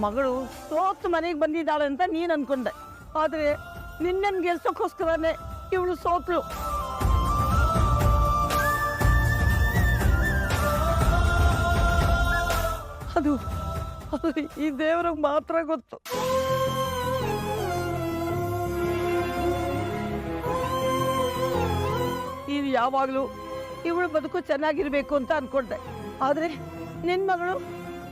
ಮಗಳು ಸೋತು ಮನೆಗೆ ಬಂದಿದ್ದಾಳೆ ಅಂತ ನೀನು ಅನ್ಕೊಂಡೆ, ಆದರೆ ನಿನ್ನನ್ನು ಗೆಲ್ಸೋಕ್ಕೋಸ್ಕರನೇ ಇವಳು ಸೋತ್ಳು. ಅದು ಈ ದೇವ್ರಿಗೆ ಮಾತ್ರ ಗೊತ್ತು. ನೀನು ಯಾವಾಗಲೂ ಇವಳು ಬದುಕು ಚೆನ್ನಾಗಿರ್ಬೇಕು ಅಂತ ಅನ್ಕೊಂಡೆ, ಆದರೆ ನಿನ್ನ ಮಗಳು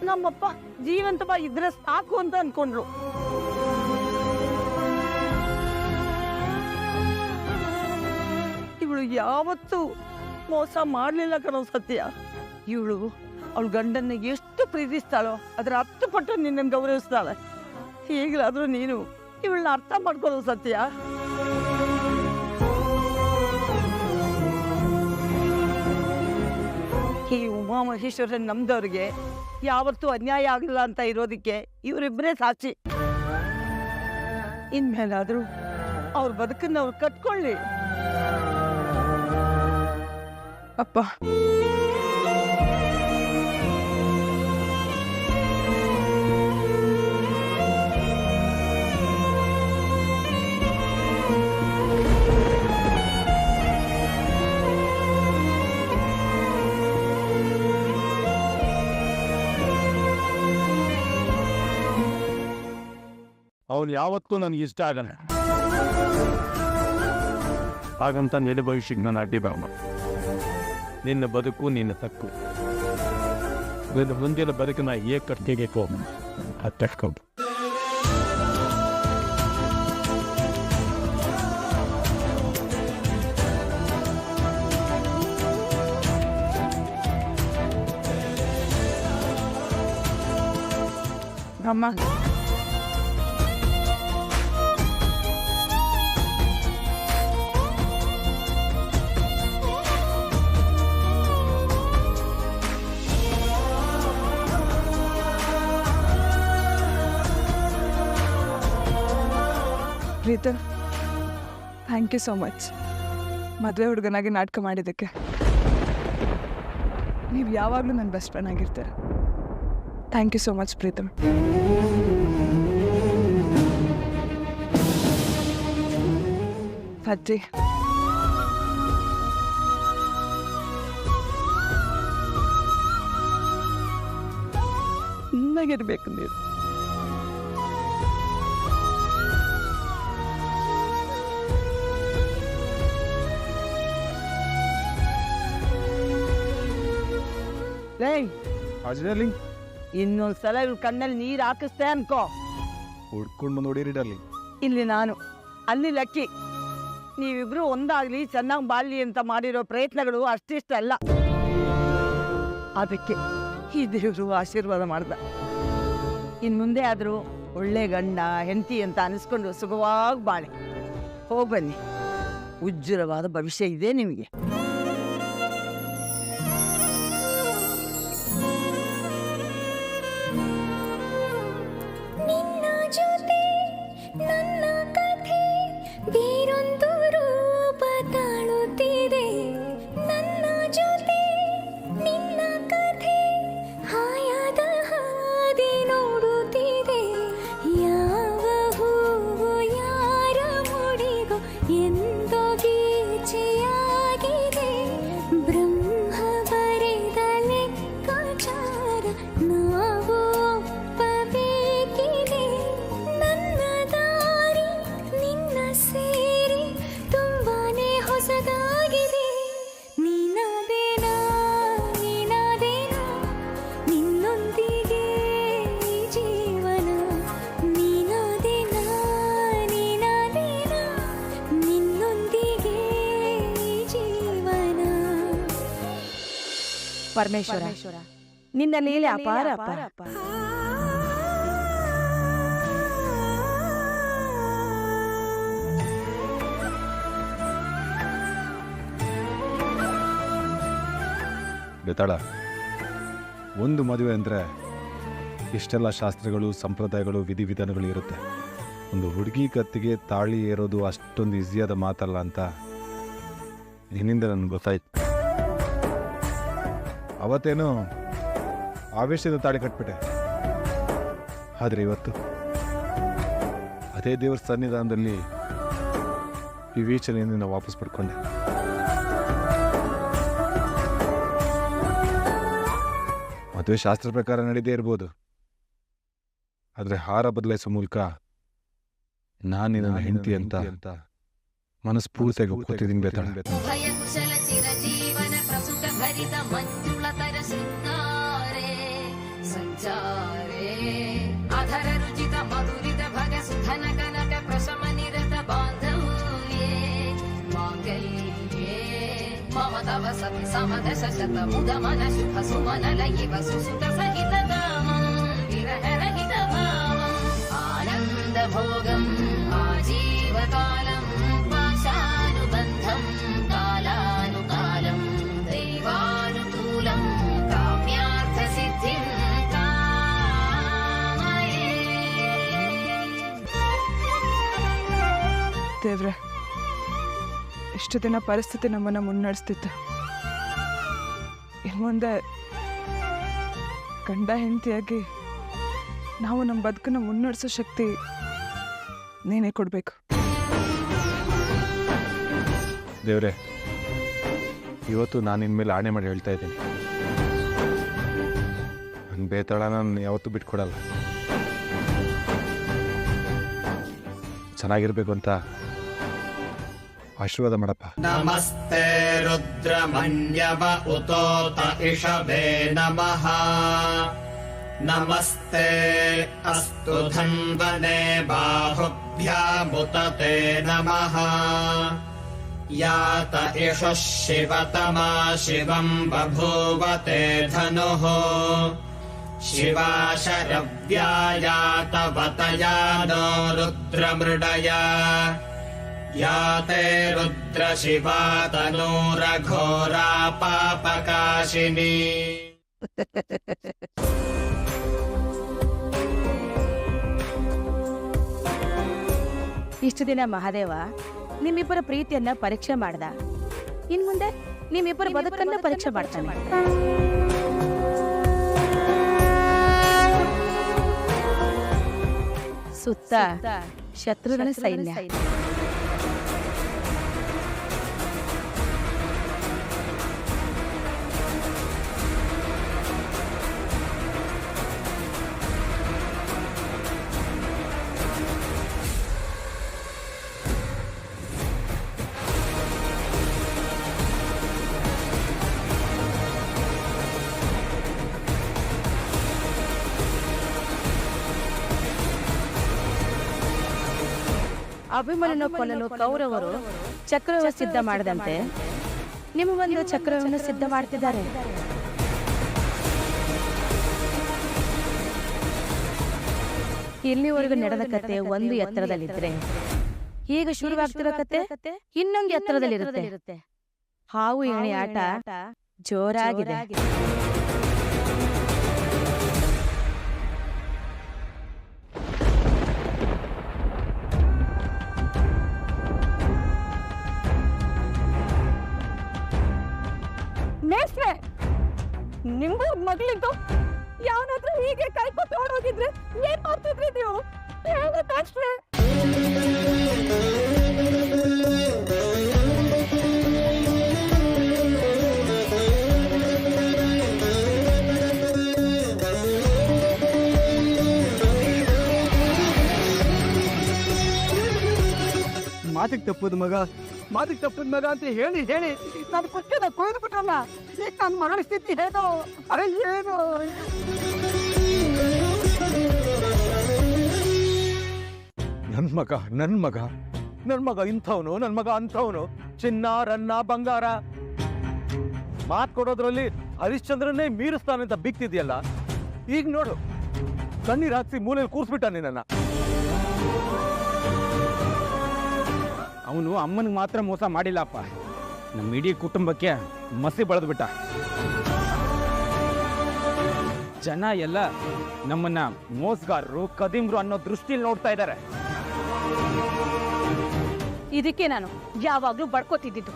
ನಮ್ಮಪ್ಪ ಜೀವಂತವಾಗಿ ಇದ್ರೆ ಸಾಕು ಅಂತ ಅನ್ಕೊಂಡ್ರು. ಇವಳು ಯಾವತ್ತೂ ಮೋಸ ಮಾಡಲಿಲ್ಲ ಕಣೋ ಸತ್ಯ. ಇವಳು ಅವಳ ಗಂಡನ್ನ ಎಷ್ಟು ಪ್ರೀತಿಸ್ತಾಳೋ ಅದರ 10 ಪಟ್ಟು ನಿನ್ನನ್ನು ಗೌರವಿಸ್ತಾಳೆ. ಈಗಲಾದರೂ ನೀನು ಇವಳನ್ನ ಅರ್ಥ ಮಾಡ್ಕೊಳ್ಳೋ ಸತ್ಯ. ಈ ಉಮಾಮಹೇಶ್ವರನ್ ನಮ್ದವ್ರಿಗೆ ಯಾವತ್ತೂ ಅನ್ಯಾಯ ಆಗಲಿಲ್ಲ ಅಂತ ಇರೋದಕ್ಕೆ ಇವರಿಬ್ಬರೇ ಸಾಕ್ಷಿ. ಇನ್ಮೇಲಾದರೂ ಅವ್ರ ಬದುಕನ್ನ ಅವ್ರು ಕಟ್ಕೊಳ್ಳಿ. ಅಪ್ಪ, ಅವನು ಯಾವತ್ತೂ ನನಗೆ ಇಷ್ಟ ಆಗಲ್ಲ. ಹಾಗಂತ ನಿನ್ನ ಭವಿಷ್ಯಕ್ಕೆ ನಾನು ಅಡ್ಡಿ ಬಾಮ. ನಿನ್ನ ಬದುಕು ನಿನ್ನ ತಕ್ಕು. ನಿನ್ನ ಮುಂದಿನ ಬದುಕನ್ನ ಹೇಗೆ ಕಟ್ಟಿಗೆಕೋ ಅದು ತಟ್ಕೊಂಡು. ಅಮ್ಮ, Pritam, thank you so much ಮದುವೆ ಹುಡುಗನಾಗಿ ನಾಟಕ ಮಾಡಿದ್ದಕ್ಕೆ. ನೀವು ಯಾವಾಗಲೂ ನನ್ನ ಬೆಸ್ಟ್ ಫ್ರೆಂಡ್ ಆಗಿರ್ತೀರ. Thank you so much Pritam. ಅಜ್ಜಿ, ಚೆನ್ನಾಗಿರ್ಬೇಕು ನೀವು. ಹಾಜರಲ್ಲಿ ಇನ್ನೊಂದ್ಸಲ ಇವ್ರ ಕಣ್ಣಲ್ಲಿ ನೀರು ಹಾಕಿಸ್ತೆ ಅನ್ಕೋ. ಹುಡ್ಕೊಂಡು ಬಂದು ನೋಡಿರಿ ಡರ್ಲಿಂಗ್. ಇಲ್ಲಿ ನಾನು, ಅಲ್ಲಿ ಲಕ್ಕಿ. ನೀವಿಬ್ರು ಒಂದಾಗ್ಲಿ ಚೆನ್ನಾಗಿ ಬಾಳ್ಲಿ ಅಂತ ಮಾಡಿರೋ ಪ್ರಯತ್ನಗಳು ಅಷ್ಟಿಷ್ಟಲ್ಲ. ಅದಕ್ಕೆ ಈ ದೇವರು ಆಶೀರ್ವಾದ ಮಾಡ್ದ. ಇನ್ನು ಮುಂದೆ ಆದರೂ ಒಳ್ಳೆ ಗಂಡ ಹೆಂಡತಿ ಅಂತ ಅನಿಸ್ಕೊಂಡು ಸುಖವಾಗಿ ಬಾಳೆ. ಹೋಗ್ಬನ್ನಿ, ಉಜ್ವಲವಾದ ಭವಿಷ್ಯ ಇದೆ ನಿಮಗೆ. ಪರಮೇಶ್ವರ, ನಿನ್ನ ಲೀಲೆ ಅಪಾರ ಅಪ್ಪ. ಬೆತಾಳ, ಒಂದು ಮದುವೆ ಅಂದರೆ ಎಷ್ಟೆಲ್ಲ ಶಾಸ್ತ್ರಗಳು, ಸಂಪ್ರದಾಯಗಳು, ವಿಧಿವಿಧಾನಗಳು ಇರುತ್ತೆ. ಒಂದು ಹುಡುಗಿ ಕತ್ತಿಗೆ ತಾಳಿ ಏರೋದು ಅಷ್ಟೊಂದು ಈಸಿಯಾದ ಮಾತಲ್ಲ ಅಂತ ನಿನ್ನಿಂದ ನನಗೆ ಗೊತ್ತಾಯ್ತು. ಅವತ್ತೇನೋ ಆವೇಶದಿಂದ ತಾಳಿ ಕಟ್ಬಿಟ್ಟೆ. ಆದರೆ ಇವತ್ತು ಅದೇ ದೇವರ ಸನ್ನಿಧಾನದಲ್ಲಿ ವಿವೇಚನೆಯಿಂದ ನಾನು ವಾಪಸ್ ಪಡ್ಕೊಂಡೆ. ಮದುವೆ ಶಾಸ್ತ್ರ ಪ್ರಕಾರ ನಡೀದೇ ಇರ್ಬೋದು, ಆದರೆ ಹಾರ ಬದಲಾಯಿಸೋ ಮೂಲಕ ನಾನು ನಿನ್ನ ಹೆಂಡತಿ ಅಂತ ಮನಸ್ಫೂರ್ತಿಯಾಗಿ ಒಪ್ಕೊತಿದ್ದೀನಿ ಬೇತಾಳ. ಭಯಕುಶಲ ಚಿರಜೀವನ ಪ್ರಸುತ ಭರಿತ ಮಂಜುಳತರ ಶೃಂಗಾರೆ ಸಂಚಾರೇ ಅಧರ ರುಚಿತ ಮಧುರಿತ ಭಗ ಸುಧನ ಕನಕ ಪ್ರಶಮ ನಿರತ ಬಾಂಧವ್ಯೇ ಮಾಂಗಲ್ಯೇ ಮಮ ತವ ಸತಿ ಸಮದಶ ಶತ ಮುದ ಮನ ಶುಭ ಸುಮನಲ ಇವ ಸುಸುತ ಸಹಿತ ಕಾಮಂ ವಿರಹ ರಹಿತ ಭಾವಂ ಆನಂದ ಭೋಗಂ ಆಜೀವಕಾಲಂ ಪಾಶಾನುಬಂಧಂ ಕಾಲಾನುಕಾಲಂ ದೈವಾನುಕೂಲಂ ಕಾಮ್ಯಾರ್ಥ ಸಿದ್ಧಿಂ ಕಾಮಯೇ. ದೇವ್ರೆ, ಇಷ್ಟು ದಿನ ಪರಿಸ್ಥಿತಿ ನಮ್ಮನ್ನು ಮುನ್ನಡೆಸ್ತಿತ್ತು. ಇನ್ನು ಮುಂದೆ ಗಂಡ ಹೆಂಡತಿಯಾಗಿ ನಾವು ನಮ್ಮ ಬದುಕನ್ನು ಮುನ್ನಡೆಸೋ ಶಕ್ತಿ ನೀನೇ ಕೊಡಬೇಕು. ದೇವ್ರೆ, ಇವತ್ತು ನಾನು ಇನ್ಮೇಲೆ ಆಣೆ ಮಾಡಿ ಹೇಳ್ತಾ ಇದ್ದೀನಿ, ನನ್ನ ಬೇತಾಳ ನಾನು ಯಾವತ್ತೂ ಬಿಟ್ಕೊಡಲ್ಲ. ಚೆನ್ನಾಗಿರ್ಬೇಕು ಅಂತ ಆಶೀರ್ವಾದ ಮಾಡಪ್ಪ. ನಮಸ್ತೆ ರುದ್ರಮನ್ಯವ ಉತೋತ ಇಷಭೇ ನಮಃ. ನಮಸ್ತೆ ಅಸ್ತು ಧನ್ವನೆ ಬಾಹುಭ್ಯಾಮುತತೆ ನಮಃ. ಯಾತ ಇಷು ಶಿವತಮಾ ಶಿವಂ ಬಭೂವತೆ ಧನುಃ. ಶಿವಾ ಶರವ್ಯಾಯಾತ ವತಯಾನೋ ರುದ್ರಮೃಡಯ. ಯಾತೆ ರುದ್ರ ಶಿವಾ ತನೂರಘೋರಾ ಪಾಪಕಾಶಿನಿ. ಇಷ್ಟು ದಿನ ಮಹಾದೇವ ನಿಮ್ಮಿಬ್ಬರ ಪ್ರೀತಿಯನ್ನ ಪರೀಕ್ಷೆ ಮಾಡ್ದ. ಇನ್ ಮುಂದೆ ನಿಮ್ಮಿಬ್ಬರ ಬದುಕನ್ನ ಪರೀಕ್ಷೆ ಮಾಡ್ತಾನೆ. ಸುತ್ತ ಶತ್ರುಗಳ ಸೈನ್ಯ. ಅಭಿಮನ್ಯನ ಕೊಲ್ಲಲು ಕೌರವರು ಚಕ್ರವ್ಯೂಹ ಸಿದ್ಧ ಮಾಡದಂತೆ ನಿಮ್ಮ ಒಂದು ಚಕ್ರವ್ಯೂಹವನ್ನು ಸಿದ್ಧ ಮಾಡ್ತಿದ್ದಾರೆ. ಇಲ್ಲಿವರೆಗೂ ನಡೆದ ಕತೆ ಒಂದು ಎತ್ತರದಲ್ಲಿದ್ರೆ ಈಗ ಶುರುವಾಗ್ತಿರೋ ಕತೆ ಇನ್ನೊಂದು ಎತ್ತರದಲ್ಲಿರುತ್ತೆ. ಹಾವು ಏಣಿ ಆಟ ಜೋರಾಗಿದೆ. ನಿಮ್ಗೂ ಮಗಳಿದ್ದು ಯಾವನಾದ್ರೂ ಹೀಗೆ ಕೈ ಕೊಟ್ಟು ಓಡೋಗಿದ್ರೆ ಏನ್ ಮಾಡ್ತಿದ್ರಿ ನೀವು? ಹೇಳೋದಷ್ಟೇ. ಮಾತಿಗೆ ತಪ್ಪದ ಮಗ, ಮಾತಿಗೆ ತಪ್ಪದ ಮಗ ಅಂತ ಹೇಳಿ ಹೇಳಿ ನನ್ನ ಪುಟ್ಟನ ಕೊಯ್ದು ಬಿಟ್ರಲ್ಲ. ಈಗ ನನ್ನ ಮಗಳ ಸ್ಥಿತಿ ಏನು? ಅರೆ ಏನು? ನನ್ನ ಮಗ ಇಂಥವನು, ನನ್ನ ಮಗ ಅಂಥವನು. ಚಿನ್ನ, ರನ್ನ, ಬಂಗಾರ ಮಾತು ಕೊಡೋದ್ರಲ್ಲಿ ಹರಿಶ್ಚಂದ್ರನ್ನೇ ಮೀರಿಸ್ತಾನೆ ಅಂತ ಬಿಗ್ತಿದ್ಯಲ್ಲ. ಈಗ ನೋಡು, ಕಣ್ಣೀರ್ ಹಾಕ್ಸಿ ಮೂಲೆಯಲ್ಲಿ ಕೂರಿಸ್ಬಿಟ್ಟಾನೆ ನನ್ನ. ಅವನು ಅಮ್ಮನಿಗೆ ಮಾತ್ರ ಮೋಸ ಮಾಡಿಲ್ಲಪ್ಪ, ನಮ್ಮ ಇಡೀ ಕುಟುಂಬಕ್ಕೆ ಮಸಿ ಬೆಳೆದ್ಬಿಟ್ಟ. ಜನ ಎಲ್ಲ ನಮ್ಮನ್ನ ಮೋಸಗಾರರು ಕದಿಮ್ರು ಅನ್ನೋ ದೃಷ್ಟಿಲಿ ನೋಡ್ತಾ ಇದ್ದಾರೆ. ಇದಕ್ಕೆ ನಾನು ಯಾವಾಗ್ಲೂ ಬಡ್ಕೋತಿದ್ದಿದ್ದು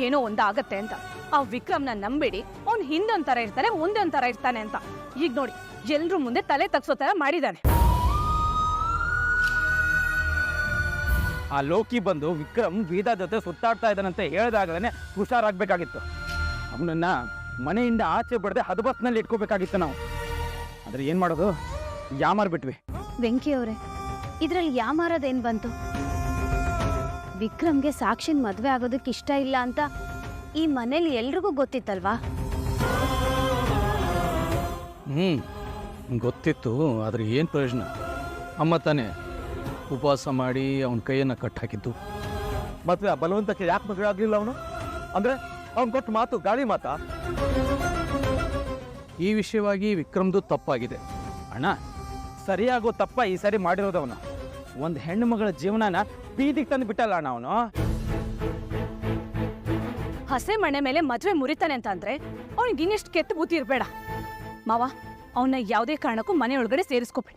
ಏನೋ ಒಂದಾಗತ್ತೆ ಅಂತ. ಆ ವಿಕ್ರಮ್ನ ನಂಬೇಡಿ, ಅವ್ನು ಹಿಂದೊಂಥರ ಇರ್ತಾನೆ ಮುಂದೊಂಥರ ಇರ್ತಾನೆ ಅಂತ. ಈಗ ನೋಡಿ ಎಲ್ರೂ ಮುಂದೆ ತಲೆ ತಗ್ಸೋ ತರ ಮಾಡಿದ್ದಾನೆ. ಆ ಲೋಕಿ ಬಂದು ವಿಕ್ರಮ್ ವೇದ ಜೊತೆ ಸುತ್ತಾಡ್ತಾ ಇದ್ದಾನಂತ ಹೇಳಿದಾಗಲೇ ಹುಷಾರಾಗಬೇಕಾಗಿತ್ತು. ಅವನನ್ನ ಮನೆಯಿಂದ ಆಚೆ ಬಿಡದೆ ಹದಬಸ್ನಲ್ಲಿ ಇಟ್ಕೋಬೇಕಾಗಿತ್ತು ನಾವು. ಆದರೆ ಏನು ಮಾಡೋದು, ಯಾಮಾರ್ಬಿಟ್ವಿ. ವೆಂಕಿ ಅವರೇ, ಇದ್ರಲ್ಲಿ ಯಾಮಾರದೇನ್ ಬಂತು? ವಿಕ್ರಮ್ಗೆ ಸಾಕ್ಷಿನ್ ಮದ್ವೆ ಆಗೋದಕ್ಕೆ ಇಷ್ಟ ಇಲ್ಲ ಅಂತ ಈ ಮನೇಲಿ ಎಲ್ರಿಗೂ ಗೊತ್ತಿತ್ತಲ್ವಾ? ಗೊತ್ತಿತ್ತು, ಆದರೆ ಏನು ಪ್ರಯೋಜನ? ಅಮ್ಮ ತಾನೇ ಉಪವಾಸ ಮಾಡಿ ಅವನ ಕೈಯನ್ನು ಕಟ್ ಹಾಕಿದ್ದು. ಮತ್ತೆ ಆ ಬಲವಂತಕ್ಕೆ ಯಾಕೆ ಮದುವೆ ಆಗಲಿಲ್ಲ ಅವನು? ಅಂದರೆ ಅವ್ನು ಕೊಟ್ಟು ಮಾತು ಗಾಳಿ ಮಾತಾ? ಈ ವಿಷಯವಾಗಿ ವಿಕ್ರಮ್ದು ತಪ್ಪಾಗಿದೆ ಅಣ್ಣ. ಸರಿಯಾಗೋ ತಪ್ಪ ಈ ಸರಿ ಮಾಡಿರೋದವನು. ಒಂದು ಹೆಣ್ಣು ಮಗಳ ಜೀವನನ ಬೀದಿಗೆ ತಂದು ಬಿಟ್ಟಲ್ಲ ಅಣ್ಣ ಅವನು. ಹಸೆ ಮನೆ ಮೇಲೆ ಮದ್ವೆ ಮುರಿತಾನೆ ಅಂತ ಅಂದ್ರೆ ಅವ್ನಿಗೆ ಇನ್ನೆಷ್ಟು ಕೆಟ್ಟ ಬುದ್ಧಿ ಇರಬೇಡ ಮಾವ. ಅವನ್ನ ಯಾವುದೇ ಕಾರಣಕ್ಕೂ ಮನೆ ಒಳಗಡೆ ಸೇರಿಸ್ಕೋಬೇಡ.